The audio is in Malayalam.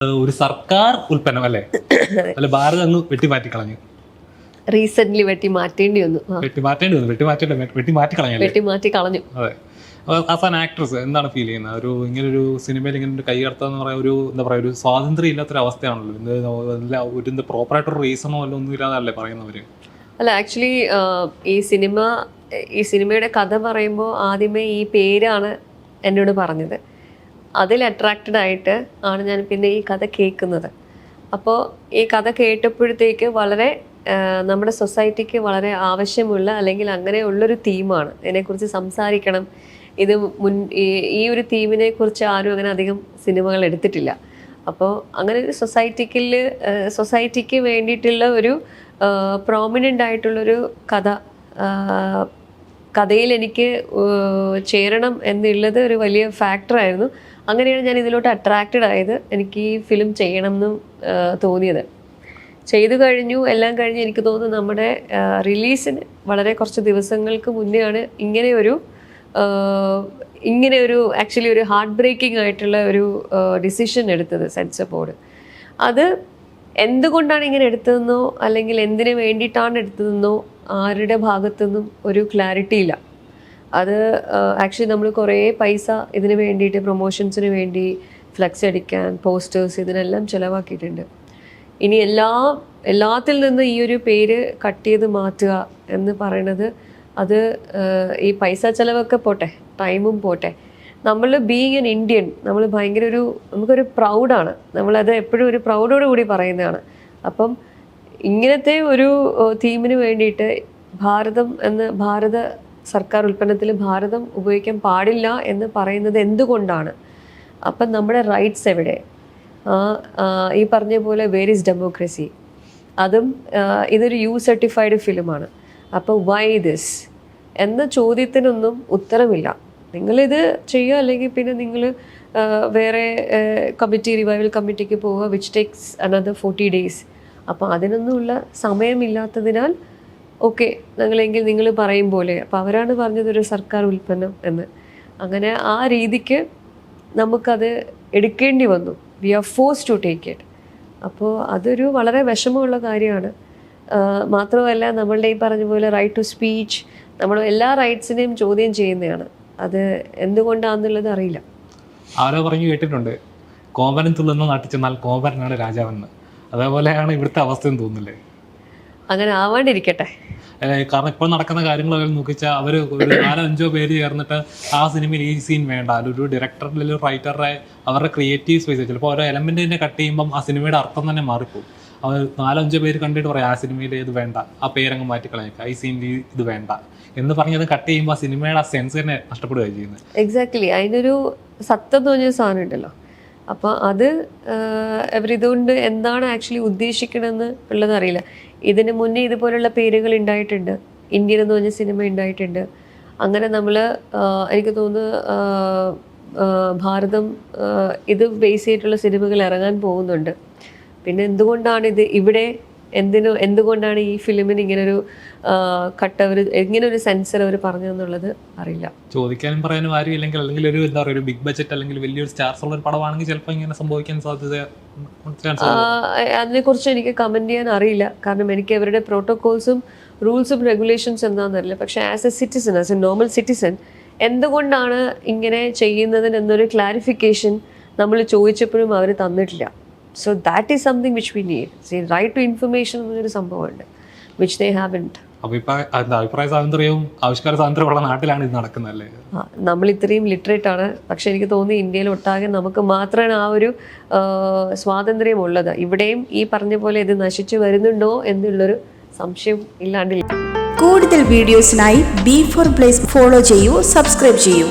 ഒരു സർക്കാർ ഉൽപ്പന്നം അല്ലേ? അല്ല, ഭാരതം അങ്ങ് വെട്ടിമാറ്റി കളഞ്ഞു. റീസെന്റ് വെട്ടിമാറ്റി കളഞ്ഞു. അതെ. ആസ് ആൻ ആക്ട്രസ് എന്താണ് ഫീൽ ചെയ്യുന്നത്? ഇങ്ങനൊരു സിനിമയിൽ ഇങ്ങനെ ഒരു കൈകടത്താന്ന് പറയാ, എന്താ പറയാ, ഒരു സ്വാതന്ത്ര്യം ഇല്ലാത്തൊരു അവസ്ഥയാണല്ലോ. ഒരു പ്രോപ്പറായിട്ടൊരു റീസണോ അല്ല ഒന്നും ഇല്ലാതല്ലേ പറയുന്നവര്? അല്ല, ആക്ച്വലി ഈ സിനിമയുടെ കഥ പറയുമ്പോൾ ആദ്യമേ ഈ പേരാണ് എന്നോട് പറഞ്ഞത്. അതിൽ അട്രാക്റ്റഡ് ആയിട്ട് ആണ് ഞാൻ പിന്നെ ഈ കഥ കേൾക്കുന്നത്. അപ്പോൾ ഈ കഥ കേട്ടപ്പോഴത്തേക്ക് വളരെ നമ്മുടെ സൊസൈറ്റിക്ക് വളരെ ആവശ്യമുള്ള അല്ലെങ്കിൽ അങ്ങനെയുള്ളൊരു തീമാണ്. ഇതിനെക്കുറിച്ച് സംസാരിക്കണം. ഇത് ഈ ഒരു തീമിനെ കുറിച്ച് ആരും അങ്ങനെ അധികം സിനിമകൾ എടുത്തിട്ടില്ല. അപ്പോൾ അങ്ങനെ ഒരു സൊസൈറ്റിക്ക് വേണ്ടിയിട്ടുള്ള ഒരു പ്രോമിനൻ്റ് ആയിട്ടുള്ളൊരു കഥയിൽ എനിക്ക് ചേരണം എന്നുള്ളത് ഒരു വലിയ ഫാക്ടറായിരുന്നു. അങ്ങനെയാണ് ഞാൻ ഇതിലോട്ട് അട്രാക്റ്റഡ് ആയത്. എനിക്ക് ഈ ഫിലിം ചെയ്യണം എന്നും തോന്നിയത്. ചെയ്തു കഴിഞ്ഞു, എല്ലാം കഴിഞ്ഞ് എനിക്ക് തോന്നുന്നു നമ്മുടെ റിലീസിന് വളരെ കുറച്ച് ദിവസങ്ങൾക്ക് മുന്നെയാണ് ഇങ്ങനെ ഒരു ആക്ച്വലി ഒരു ഹാർട്ട് ബ്രേക്കിംഗ് ആയിട്ടുള്ള ഒരു ഡിസിഷൻ എടുത്തത് സെൻസർ ബോർഡ്. അത് എന്തുകൊണ്ടാണ് ഇങ്ങനെ എടുത്തതെന്നോ അല്ലെങ്കിൽ എന്തിനു വേണ്ടിയിട്ടാണ് എടുത്തതെന്നോ ആരുടെ ഭാഗത്തുനിന്നും ഒരു ക്ലാരിറ്റി ഇല്ല. അത് ആക്ച്വലി നമ്മൾ കുറേ പൈസ ഇതിന് വേണ്ടിയിട്ട്, പ്രൊമോഷൻസിന് വേണ്ടി, ഫ്ലെക്സ് അടിക്കാൻ, പോസ്റ്റേഴ്സ്, ഇതിനെല്ലാം ചിലവാക്കിയിട്ടുണ്ട്. ഇനി എല്ലാത്തിൽ നിന്ന് ഈ ഒരു പേര് കട്ട് ചെയ്ത് മാറ്റുക എന്ന് പറയണത്, അത് ഈ പൈസ ചിലവൊക്കെ പോട്ടെ, ടൈമും പോട്ടെ, നമ്മൾ ബീയിങ് എൻ ഇന്ത്യൻ, നമ്മൾ ഭയങ്കര നമുക്കൊരു പ്രൗഡാണ്. നമ്മളത് എപ്പോഴും ഒരു പ്രൗഡോട് കൂടി പറയുന്നതാണ്. അപ്പം ഇങ്ങനത്തെ ഒരു തീമിന് വേണ്ടിയിട്ട് ഭാരത സർക്കാർ ഉൽപ്പന്നത്തിൽ ഭാരതം ഉപയോഗിക്കാൻ പാടില്ല എന്ന് പറയുന്നത് എന്തുകൊണ്ടാണ്? അപ്പം നമ്മുടെ റൈറ്റ്സ് എവിടെ? ഈ പറഞ്ഞ പോലെ വേർ ഈസ് ഡെമോക്രസി? അതും ഇതൊരു സർട്ടിഫൈഡ് ഫിലിമാണ്. അപ്പോൾ വൈ ദിസ് എന്ന ചോദ്യത്തിനൊന്നും ഉത്തരമില്ല. നിങ്ങളിത് ചെയ്യുക, അല്ലെങ്കിൽ പിന്നെ നിങ്ങൾ വേറെ റിവൈവൽ കമ്മിറ്റിക്ക് പോവുക, വിച്ച് ടേക്സ് അനദർ 40 days. അപ്പോൾ അതിനൊന്നുമുള്ള സമയമില്ലാത്തതിനാൽ ഓക്കെ, ഞങ്ങളെങ്കിൽ നിങ്ങൾ പറയും പോലെ. അപ്പോൾ അവരാണ് പറഞ്ഞതൊരു സർക്കാർ ഉൽപ്പന്നം എന്ന്. അങ്ങനെ ആ രീതിക്ക് നമുക്കത് എടുക്കേണ്ടി വന്നു. We are forced to take it. അപ്പോൾ അതൊരു വളരെ വിഷമമുള്ള കാര്യമാണ്. മാത്രമല്ല, നമ്മളുടെ ഈ പറഞ്ഞ പോലെ റൈറ്റ് ടു സ്പീച്ച്, നമ്മൾ എല്ലാ റൈറ്റ്സിനെയും ചോദ്യം ചെയ്യുന്നതാണ്. അത് എന്തുകൊണ്ടാണെന്നുള്ളത് അറിയില്ല. ആരോ പറഞ്ഞു കേട്ടിട്ടുണ്ട്, കോമ്പനം തുള്ളുന്ന നാട്ടിൽ ചെന്നാൽ കോമ്പനാണ് രാജാവെന്ന്. അതേപോലെയാണ് ഇവിടുത്തെ അവസ്ഥയെന്ന് തോന്നുന്നില്ലേ? അങ്ങനെ ആവാണ്ടിരിക്കട്ടെ. കാരണം ഇപ്പോൾ നടക്കുന്ന കാര്യങ്ങളൊക്കെ നോക്കിച്ചാൽ അവർ ഒരു 4-5 പേര് ചേർന്നിട്ട് ആ സിനിമയിൽ ഈ സീൻ വേണ്ട, ഒരു ഡയറക്ടറുടെ അല്ലെങ്കിൽ റൈറ്ററുടെ അവരുടെ ക്രിയേറ്റീവ് സ്പേസ്, ചിലപ്പോൾ ഓരോ എലമെന്റ് തന്നെ കട്ട് ചെയ്യുമ്പം ആ സിനിമയുടെ അർത്ഥം തന്നെ മാറിപ്പോകും. അവർ 4-5 പേര് കണ്ടിട്ട് പറയാം, ആ സിനിമയിൽ ഇത് വേണ്ട, ആ പേരങ്ങ് മാറ്റിക്കളഞ്ഞേക്കാം, ഈ സീനിൽ ഇത് വേണ്ട എന്ന് പറഞ്ഞത് കട്ട് ചെയ്യുമ്പോൾ ആ സിനിമയുടെ ആ സെൻസ് തന്നെ നഷ്ടപ്പെടുകയാണ് ചെയ്യുന്നത്. എക്സാക്ട്ലി. അതിനൊരു സത്യം തോന്നിയ സാധനം ഉണ്ടല്ലോ. അപ്പോൾ അത് ഇതുകൊണ്ട് എന്താണ് ആക്ച്വലി ഉദ്ദേശിക്കണമെന്ന് ഉള്ളത് അറിയില്ല. ഇതിന് മുന്നേ ഇതുപോലുള്ള പേരുകൾ ഉണ്ടായിട്ടുണ്ട്. ഇന്ത്യൻ എന്ന് പറഞ്ഞ സിനിമ ഉണ്ടായിട്ടുണ്ട്. അങ്ങനെ നമ്മൾ എനിക്ക് തോന്നുന്നു ഭാരതം ഇത് ബേസ് ചെയ്തിട്ടുള്ള സിനിമകൾ ഇറങ്ങാൻ പോകുന്നുണ്ട്. പിന്നെ എന്തുകൊണ്ടാണ് ഇത് ഇവിടെ എന്തുകൊണ്ടാണ് ഈ ഫിലിമിന് ഇങ്ങനൊരു ഇങ്ങനൊരു സെൻസർ അവർ പറഞ്ഞതെന്നുള്ളത് അറിയില്ല. ചോദിക്കാനും പറയാനും ആരും ഇല്ലെങ്കിൽ, അല്ലെങ്കിൽ ഒരു എന്താ പറയുക, ഒരു ബിഗ് ബഡ്ജറ്റ് അല്ലെങ്കിൽ വലിയൊരു സ്റ്റാർസ് ഉള്ള ഒരു പടമാണെങ്കിൽ ചിലപ്പോൾ ഇങ്ങനെ സംഭവിക്കാൻ സാധ്യത. അതിനെക്കുറിച്ച് എനിക്ക് കമൻറ്റ് ചെയ്യാൻ അറിയില്ല. കാരണം എനിക്ക് അവരുടെ പ്രോട്ടോകോൾസും റൂൾസും റെഗുലേഷൻസ് എന്താണെന്നറിയില്ല. പക്ഷേ ആസ് എ നോർമൽ സിറ്റിസൺ എന്തുകൊണ്ടാണ് ഇങ്ങനെ ചെയ്യുന്നതിന് എന്നൊരു ക്ലാരിഫിക്കേഷൻ നമ്മൾ ചോദിച്ചപ്പോഴും അവർ തന്നിട്ടില്ല. So that is something which we need. See, right to information എന്നൊരു സംഭവമുണ്ട്, which they haven't. അപ്പോൾ ഇപ്പോൾ അഭിപ്രായ സ്വാതന്ത്ര്യവും ആവിഷ്കാര സ്വാതന്ത്ര്യമുള്ള നാട്ടിലാണ് ഇത് നടക്കുന്നതല്ലേ? നമ്മൾ ഇത്രയും ലിറ്ററേറ്റ് ആണ്. പക്ഷെ എനിക്ക് തോന്നി ഇന്ത്യയിൽ ഒട്ടാകെ നമുക്ക് മാത്രമാണ് ആ ഒരു സ്വാതന്ത്ര്യം ഉള്ളത്. ഇവിടെയും ഈ പറഞ്ഞ പോലെ ഇത് നശിച്ചു വരുന്നുണ്ടോ എന്നുള്ളൊരു സംശയം ഇല്ലാണ്ടില്ല. കൂടുതൽ വീഡിയോസിനായി B4 Place ഫോളോ ചെയ്യൂ, സബ്സ്ക്രൈബ് ചെയ്യൂ.